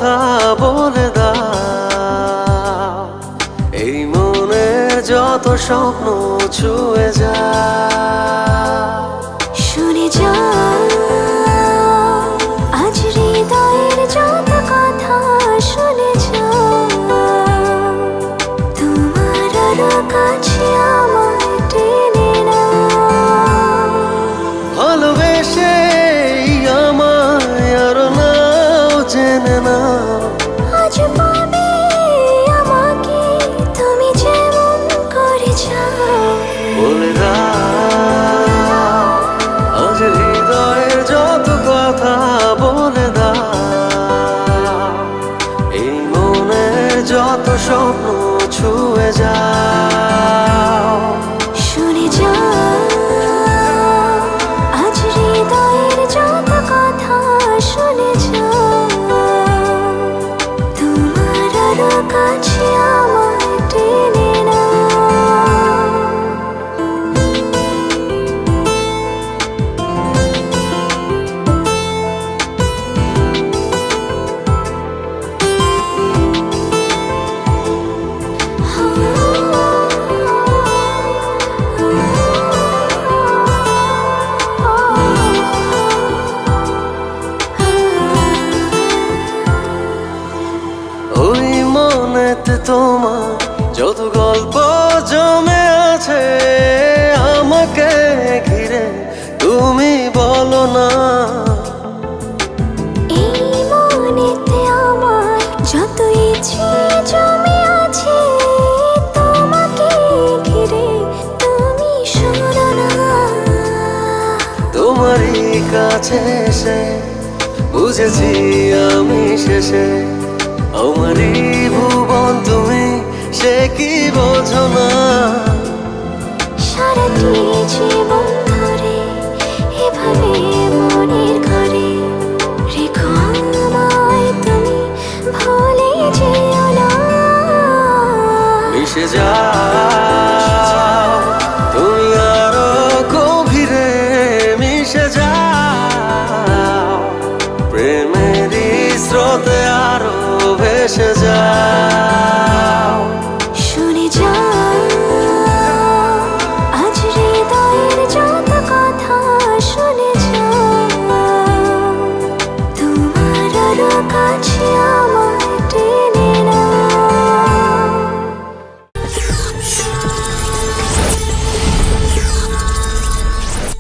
কথা বলে দাও, এই মনের যত স্বপ্ন ছুঁয়ে যায়। শুনে যাও আজ হৃদয়ের যত কথা, শুনে যাও তোমার আরো কাছে আমায় টেনে নাও। ভালোবেসে আমায় আরো নাও জেনে নাও, আজ পাবে আমাকে তুমি যেমন করে চাও। বলে দাও আজ হৃদয়ের যত কথা বলে দাও, এই মনের যত স্বপ্ন ছুঁয়ে যাও। শুনে যাও আজ হৃদয়ের যত কথা, শুনে যাও তোমার আরো কাছে আমায় টেনে নাও। ওই মনেতে তোমার যত গল্প জমে আছে আমাকে ঘিরে, তুমি বলো না। এই মনেতে আমার যত ইচ্ছে জমে আছে তোমাকে ঘিরে, তুমি শোনো না। তোমারই কাছে এসে বুঝেছি আমি শেষে, আমারই ভুবন তুমি, সে কি বোঝো না। সারাটি জীবন ধরে এভাবে মনের ঘরে রেখো আমায় তুমি, ভুলে যেও না। মিশে যাও তুমি আরো গভীরে, মিশে যাও প্রেমেরই স্রোতে আরো ভেসে যাও। শুনে যাও আজ হৃদয়ের যত কথা, শুনে যাও তোমার আরো কাছে আমার